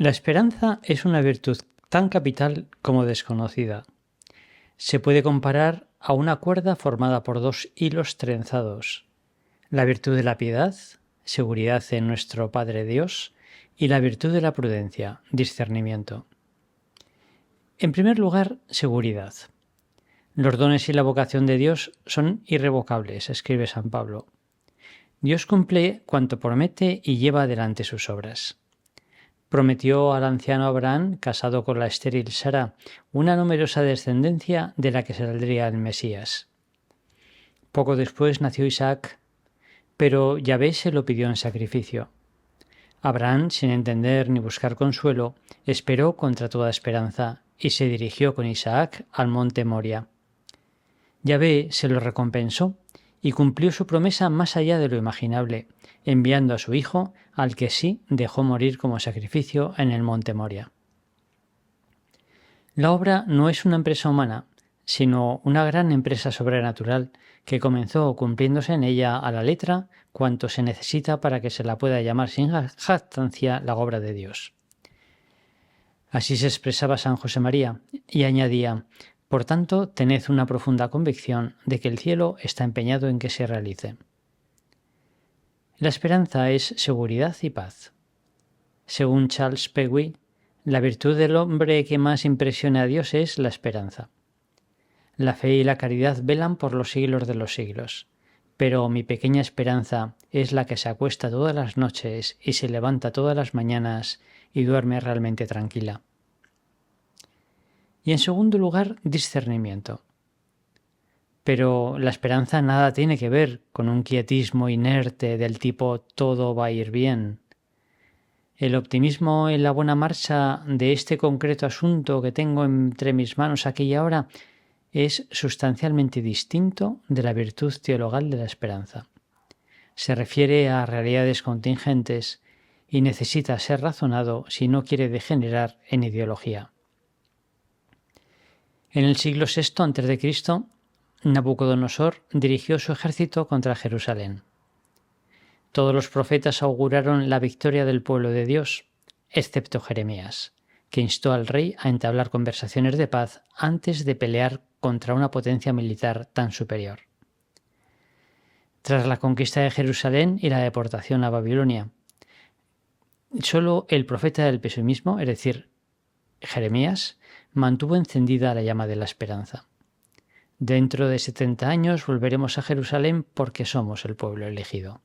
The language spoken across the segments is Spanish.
La esperanza es una virtud tan capital como desconocida. Se puede comparar a una cuerda formada por dos hilos trenzados. La virtud de la piedad, seguridad en nuestro Padre Dios, y la virtud de la prudencia, discernimiento. En primer lugar, seguridad. Los dones y la vocación de Dios son irrevocables, escribe San Pablo. Dios cumple cuanto promete y lleva adelante sus obras. Prometió al anciano Abraham, casado con la estéril Sara, una numerosa descendencia de la que saldría el Mesías. Poco después nació Isaac, pero Yahvé se lo pidió en sacrificio. Abraham, sin entender ni buscar consuelo, esperó contra toda esperanza y se dirigió con Isaac al monte Moria. Yahvé se lo recompensó y cumplió su promesa más allá de lo imaginable, enviando a su hijo, al que sí dejó morir como sacrificio en el monte Moria. La obra no es una empresa humana, sino una gran empresa sobrenatural que comenzó cumpliéndose en ella a la letra cuanto se necesita para que se la pueda llamar sin jactancia la obra de Dios. Así se expresaba San José María y añadía: por tanto, tened una profunda convicción de que el cielo está empeñado en que se realice. La esperanza es seguridad y paz. Según Charles Peguy, la virtud del hombre que más impresiona a Dios es la esperanza. La fe y la caridad velan por los siglos de los siglos, pero mi pequeña esperanza es la que se acuesta todas las noches y se levanta todas las mañanas y duerme realmente tranquila. Y en segundo lugar, discernimiento. Pero la esperanza nada tiene que ver con un quietismo inerte del tipo todo va a ir bien. El optimismo en la buena marcha de este concreto asunto que tengo entre mis manos aquí y ahora es sustancialmente distinto de la virtud teologal de la esperanza. Se refiere a realidades contingentes y necesita ser razonado si no quiere degenerar en ideología. En el siglo VI a.C., Nabucodonosor dirigió su ejército contra Jerusalén. Todos los profetas auguraron la victoria del pueblo de Dios, excepto Jeremías, que instó al rey a entablar conversaciones de paz antes de pelear contra una potencia militar tan superior. Tras la conquista de Jerusalén y la deportación a Babilonia, solo el profeta del pesimismo, es decir, Jeremías, mantuvo encendida la llama de la esperanza. Dentro de 70 años volveremos a Jerusalén porque somos el pueblo elegido.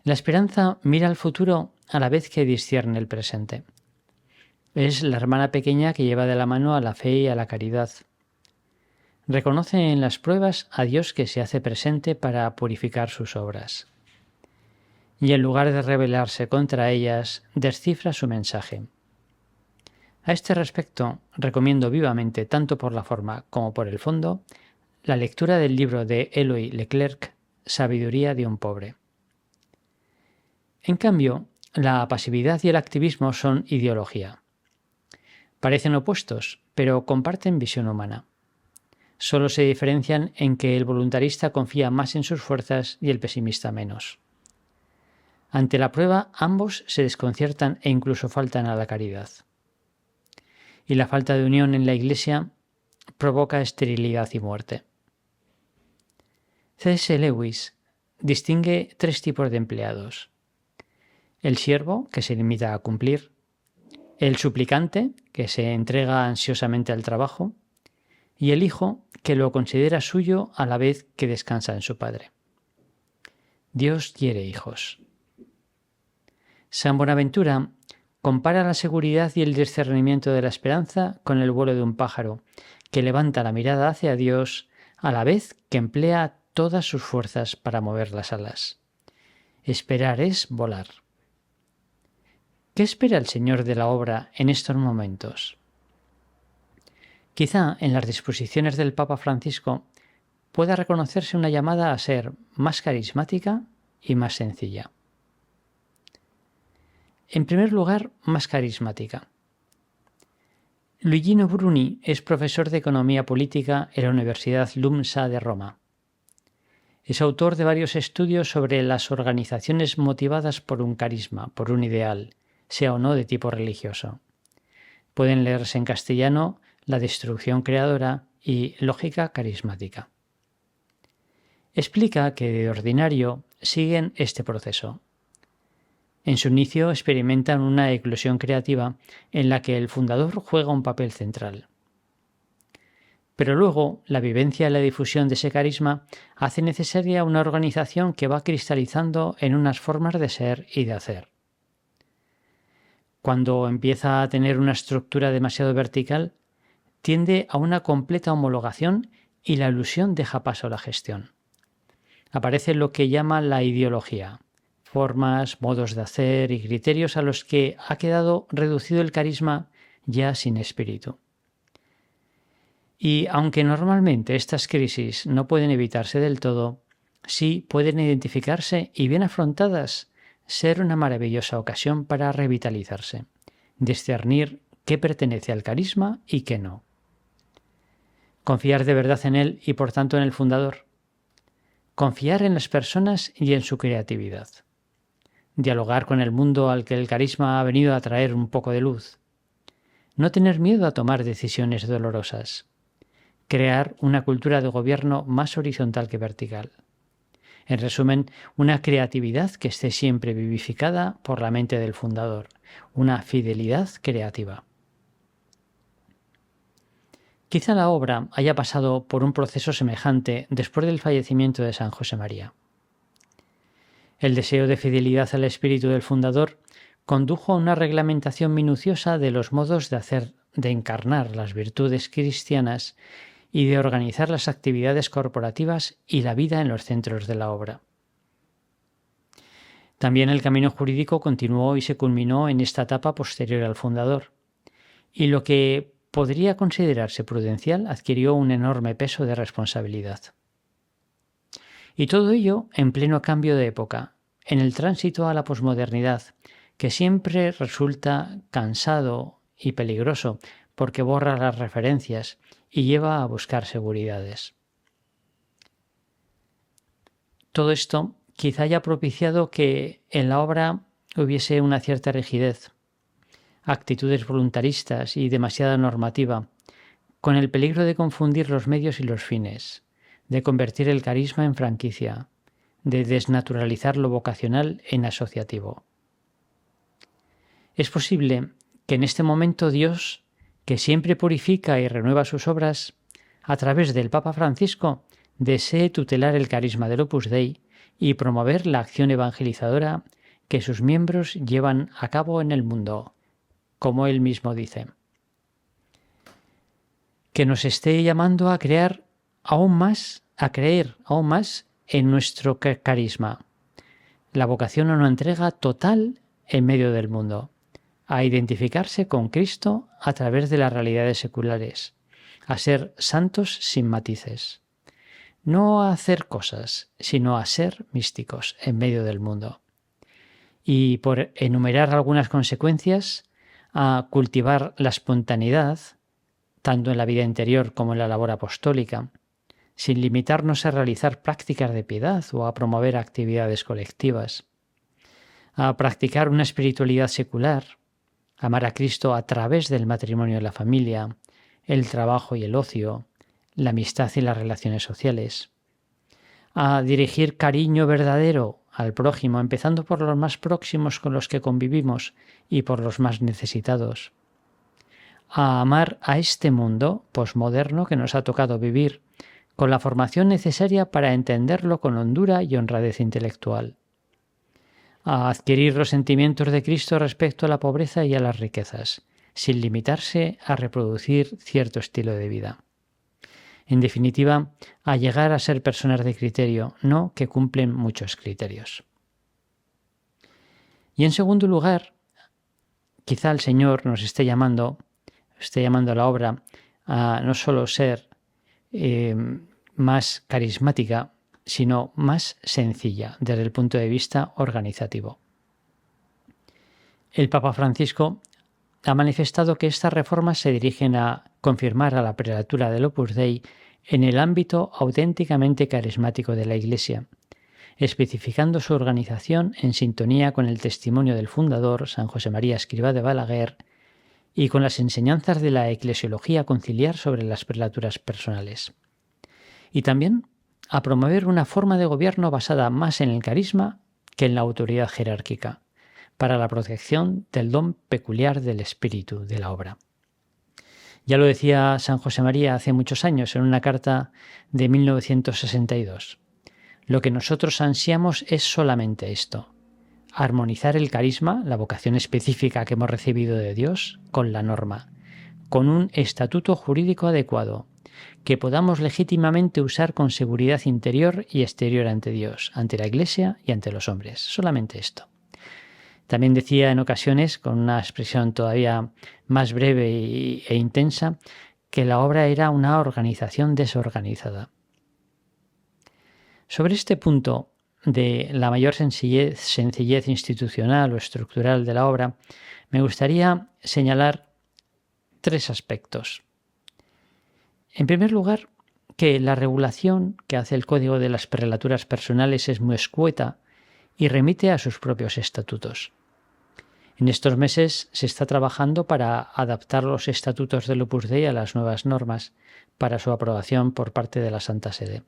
La esperanza mira al futuro a la vez que discierne el presente. Es la hermana pequeña que lleva de la mano a la fe y a la caridad. Reconoce en las pruebas a Dios que se hace presente para purificar sus obras. Y en lugar de rebelarse contra ellas, descifra su mensaje. A este respecto, recomiendo vivamente, tanto por la forma como por el fondo, la lectura del libro de Eloy Leclerc, Sabiduría de un pobre. En cambio, la pasividad y el activismo son ideología. Parecen opuestos, pero comparten visión humana. Solo se diferencian en que el voluntarista confía más en sus fuerzas y el pesimista menos. Ante la prueba, ambos se desconciertan e incluso faltan a la caridad. Y la falta de unión en la Iglesia provoca esterilidad y muerte. C.S. Lewis distingue tres tipos de empleados: el siervo, que se limita a cumplir; el suplicante, que se entrega ansiosamente al trabajo; y el hijo, que lo considera suyo a la vez que descansa en su padre. Dios quiere hijos. San Bonaventura compara la seguridad y el discernimiento de la esperanza con el vuelo de un pájaro, que levanta la mirada hacia Dios a la vez que emplea todas sus fuerzas para mover las alas. Esperar es volar. ¿Qué espera el Señor de la obra en estos momentos? Quizá en las disposiciones del Papa Francisco pueda reconocerse una llamada a ser más carismática y más sencilla. En primer lugar, más carismática. Luigino Bruni es profesor de Economía Política en la Universidad LUMSA de Roma. Es autor de varios estudios sobre las organizaciones motivadas por un carisma, por un ideal, sea o no de tipo religioso. Pueden leerse en castellano La destrucción creadora y Lógica carismática. Explica que de ordinario siguen este proceso. En su inicio experimentan una eclosión creativa en la que el fundador juega un papel central. Pero luego la vivencia y la difusión de ese carisma hace necesaria una organización que va cristalizando en unas formas de ser y de hacer. Cuando empieza a tener una estructura demasiado vertical, tiende a una completa homologación y la ilusión deja paso a la gestión. Aparece lo que llama la ideología, formas, modos de hacer y criterios a los que ha quedado reducido el carisma ya sin espíritu. Y aunque normalmente estas crisis no pueden evitarse del todo, sí pueden identificarse y bien afrontadas ser una maravillosa ocasión para revitalizarse, discernir qué pertenece al carisma y qué no. Confiar de verdad en él y por tanto en el fundador. Confiar en las personas y en su creatividad. Dialogar con el mundo al que el carisma ha venido a traer un poco de luz. No tener miedo a tomar decisiones dolorosas. Crear una cultura de gobierno más horizontal que vertical. En resumen, una creatividad que esté siempre vivificada por la mente del fundador, una fidelidad creativa. Quizá la obra haya pasado por un proceso semejante después del fallecimiento de San José María. El deseo de fidelidad al espíritu del fundador condujo a una reglamentación minuciosa de los modos de hacer, de encarnar las virtudes cristianas y de organizar las actividades corporativas y la vida en los centros de la obra. También el camino jurídico continuó y se culminó en esta etapa posterior al fundador, y lo que podría considerarse prudencial adquirió un enorme peso de responsabilidad. Y todo ello en pleno cambio de época, en el tránsito a la posmodernidad, que siempre resulta cansado y peligroso porque borra las referencias y lleva a buscar seguridades. Todo esto quizá haya propiciado que en la obra hubiese una cierta rigidez, actitudes voluntaristas y demasiada normativa, con el peligro de confundir los medios y los fines, de convertir el carisma en franquicia, de desnaturalizar lo vocacional en asociativo. Es posible que en este momento Dios, que siempre purifica y renueva sus obras, a través del Papa Francisco, desee tutelar el carisma del Opus Dei y promover la acción evangelizadora que sus miembros llevan a cabo en el mundo, como él mismo dice. Que nos esté llamando a creer aún más en nuestro carisma, la vocación a una entrega total en medio del mundo, a identificarse con Cristo a través de las realidades seculares, a ser santos sin matices, no a hacer cosas, sino a ser místicos en medio del mundo. Y por enumerar algunas consecuencias, a cultivar la espontaneidad, tanto en la vida interior como en la labor apostólica, sin limitarnos a realizar prácticas de piedad o a promover actividades colectivas, a practicar una espiritualidad secular, amar a Cristo a través del matrimonio y la familia, el trabajo y el ocio, la amistad y las relaciones sociales, a dirigir cariño verdadero al prójimo, empezando por los más próximos con los que convivimos y por los más necesitados, a amar a este mundo posmoderno que nos ha tocado vivir, con la formación necesaria para entenderlo con hondura y honradez intelectual, a adquirir los sentimientos de Cristo respecto a la pobreza y a las riquezas, sin limitarse a reproducir cierto estilo de vida. En definitiva, a llegar a ser personas de criterio, no que cumplen muchos criterios. Y en segundo lugar, quizá el Señor nos esté llamando a la obra a no solo ser más carismática, sino más sencilla desde el punto de vista organizativo. El Papa Francisco ha manifestado que estas reformas se dirigen a confirmar a la prelatura del Opus Dei en el ámbito auténticamente carismático de la Iglesia, especificando su organización en sintonía con el testimonio del fundador, San José María Escrivá de Balaguer, y con las enseñanzas de la eclesiología conciliar sobre las prelaturas personales. Y también a promover una forma de gobierno basada más en el carisma que en la autoridad jerárquica, para la protección del don peculiar del espíritu de la obra. Ya lo decía San José María hace muchos años en una carta de 1962. Lo que nosotros ansiamos es solamente esto: armonizar el carisma, la vocación específica que hemos recibido de Dios, con la norma, con un estatuto jurídico adecuado, que podamos legítimamente usar con seguridad interior y exterior ante Dios, ante la Iglesia y ante los hombres. Solamente esto. También decía en ocasiones, con una expresión todavía más breve e intensa, que la obra era una organización desorganizada. Sobre este punto de la mayor sencillez institucional o estructural de la obra, me gustaría señalar 3 aspectos. En primer lugar, que la regulación que hace el Código de las Prelaturas Personales es muy escueta y remite a sus propios estatutos. En estos meses se está trabajando para adaptar los estatutos del Opus Dei a las nuevas normas para su aprobación por parte de la Santa Sede.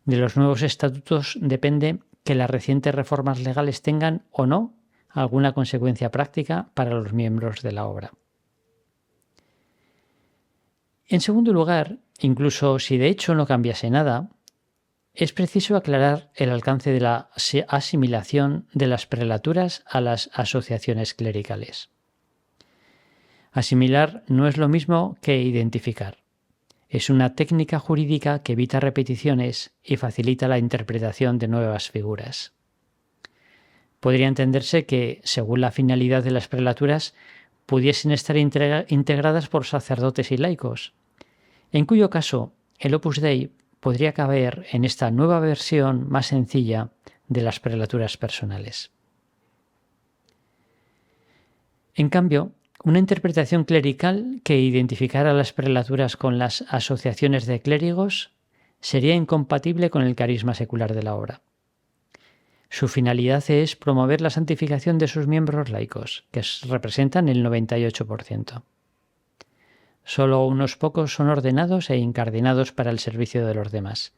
De los nuevos estatutos depende que las recientes reformas legales tengan o no alguna consecuencia práctica para los miembros de la obra. En segundo lugar, incluso si de hecho no cambiase nada, es preciso aclarar el alcance de la asimilación de las prelaturas a las asociaciones clericales. Asimilar no es lo mismo que identificar. Es una técnica jurídica que evita repeticiones y facilita la interpretación de nuevas figuras. Podría entenderse que, según la finalidad de las prelaturas, pudiesen estar integradas por sacerdotes y laicos, en cuyo caso el Opus Dei podría caber en esta nueva versión más sencilla de las prelaturas personales. En cambio, una interpretación clerical que identificara las prelaturas con las asociaciones de clérigos sería incompatible con el carisma secular de la obra. Su finalidad es promover la santificación de sus miembros laicos, que representan el 98%. Solo unos pocos son ordenados e incardinados para el servicio de los demás.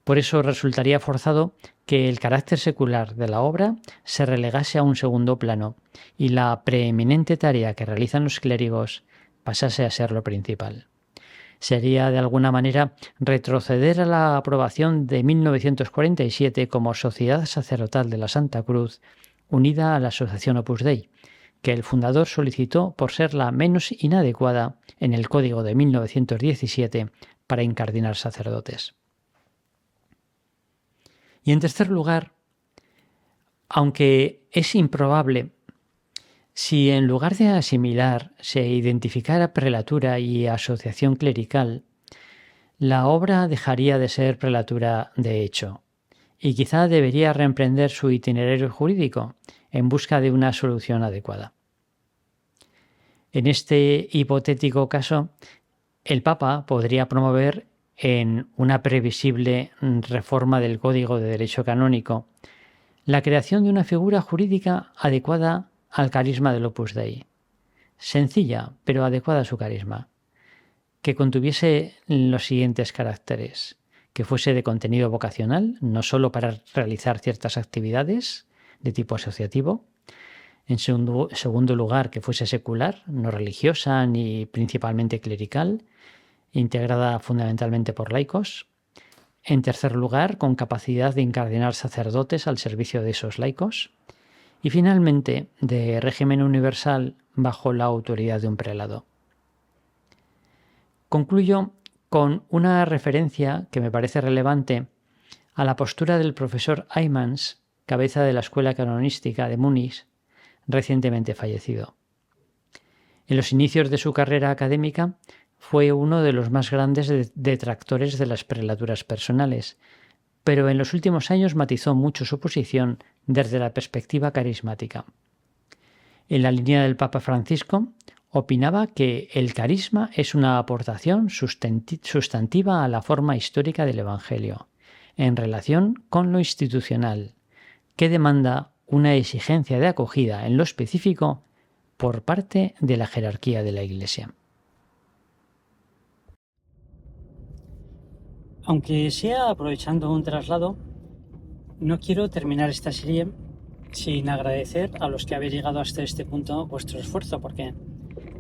Por eso resultaría forzado que el carácter secular de la obra se relegase a un segundo plano y la preeminente tarea que realizan los clérigos pasase a ser lo principal. Sería de alguna manera retroceder a la aprobación de 1947 como Sociedad Sacerdotal de la Santa Cruz unida a la Asociación Opus Dei, que el fundador solicitó por ser la menos inadecuada en el Código de 1917 para incardinar sacerdotes. Y en tercer lugar, aunque es improbable, si en lugar de asimilar se identificara prelatura y asociación clerical, la obra dejaría de ser prelatura de hecho, y quizá debería reemprender su itinerario jurídico en busca de una solución adecuada. En este hipotético caso, el Papa podría promover en una previsible reforma del Código de Derecho Canónico la creación de una figura jurídica adecuada al carisma del Opus Dei, sencilla pero adecuada a su carisma, que contuviese los siguientes caracteres: que fuese de contenido vocacional, no solo para realizar ciertas actividades de tipo asociativo; en segundo lugar, que fuese secular, no religiosa ni principalmente clerical, integrada fundamentalmente por laicos; en tercer lugar, con capacidad de incardinar sacerdotes al servicio de esos laicos; y finalmente, de régimen universal bajo la autoridad de un prelado. Concluyo con una referencia que me parece relevante a la postura del profesor Aymans, cabeza de la Escuela Canonística de Múnich, recientemente fallecido. En los inicios de su carrera académica fue uno de los más grandes detractores de las prelaturas personales, pero en los últimos años matizó mucho su posición desde la perspectiva carismática. En la línea del Papa Francisco, opinaba que el carisma es una aportación sustantiva a la forma histórica del Evangelio, en relación con lo institucional, que demanda una exigencia de acogida en lo específico por parte de la jerarquía de la Iglesia. Aunque sea aprovechando un traslado, no quiero terminar esta serie sin agradecer a los que habéis llegado hasta este punto vuestro esfuerzo, porque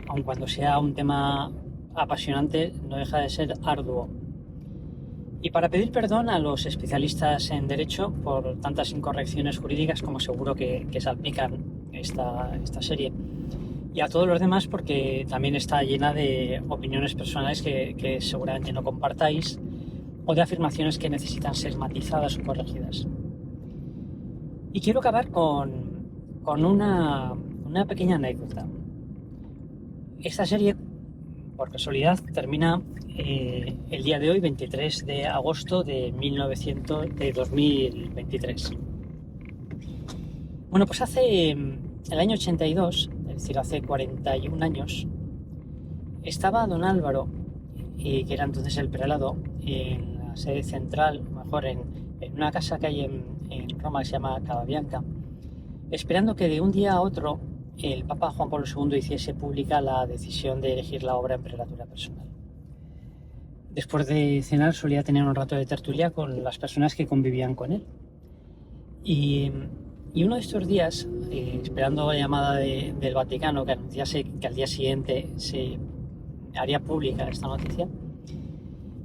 aun cuando sea un tema apasionante, no deja de ser arduo. Y para pedir perdón a los especialistas en Derecho por tantas incorrecciones jurídicas como seguro que salpican esta serie. Y a todos los demás porque también está llena de opiniones personales que seguramente no compartáis o de afirmaciones que necesitan ser matizadas o corregidas. Y quiero acabar con una pequeña anécdota. Esta serie, por casualidad, termina el día de hoy, 23 de agosto de 2023. Bueno, pues hace el año 82, es decir, hace 41 años, estaba don Álvaro, que era entonces el prelado, en la sede central, mejor en una casa que hay en Roma que se llama Cababianca, esperando que de un día a otro el Papa Juan Pablo II hiciese pública la decisión de elegir la obra en prelatura personal. Después de cenar solía tener un rato de tertulia con las personas que convivían con él. Y uno de estos días, esperando la llamada del Vaticano que anunciase que al día siguiente se haría pública esta noticia,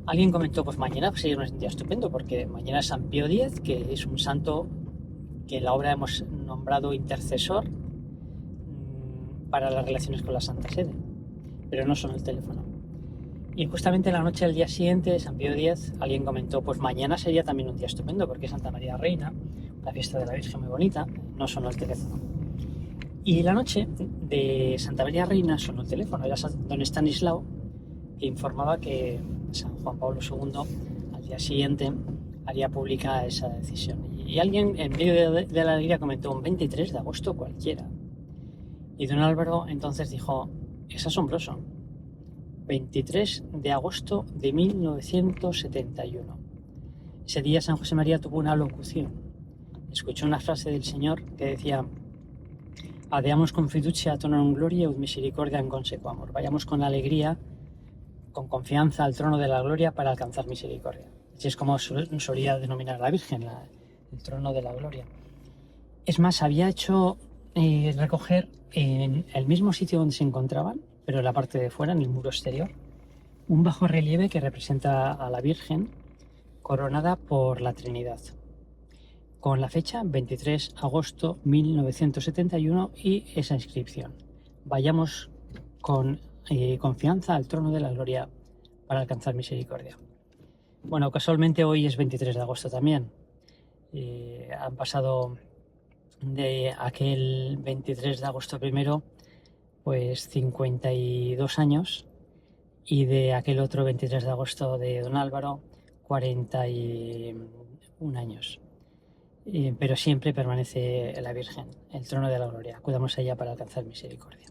alguien comentó, pues mañana sería un día estupendo porque mañana es San Pío X, que es un santo que en la obra hemos nombrado intercesor para las relaciones con la Santa Sede, pero no son el teléfono. Y justamente la noche del día siguiente de San Pío X, alguien comentó, pues mañana sería también un día estupendo porque es Santa María Reina, la fiesta de la Virgen muy bonita, no sonó el teléfono. Y la noche de Santa María Reina sonó el teléfono, era don Estanislao, que informaba que San Juan Pablo II al día siguiente haría pública esa decisión. Y alguien en medio de la alegría comentó, un 23 de agosto cualquiera. Y don Álvaro entonces dijo, es asombroso, 23 de agosto de 1971. Ese día San José María tuvo una locución. Escuchó una frase del Señor que decía, Adeamos con fiducia tonorum gloria ut misericordia in consequo amor. Vayamos con alegría, con confianza al trono de la gloria para alcanzar misericordia. Así es como solía denominar a la Virgen, el trono de la gloria. Es más, había hecho recoger en el mismo sitio donde se encontraban, pero en la parte de fuera, en el muro exterior, un bajo relieve que representa a la Virgen coronada por la Trinidad, con la fecha 23 de agosto 1971 y esa inscripción. Vayamos con confianza al trono de la gloria para alcanzar misericordia. Bueno, casualmente hoy es 23 de agosto también. Han pasado de aquel 23 de agosto primero, pues 52 años, y de aquel otro 23 de agosto de don Álvaro, 41 años. Pero siempre permanece la Virgen, el trono de la gloria. Acudamos a ella para alcanzar misericordia.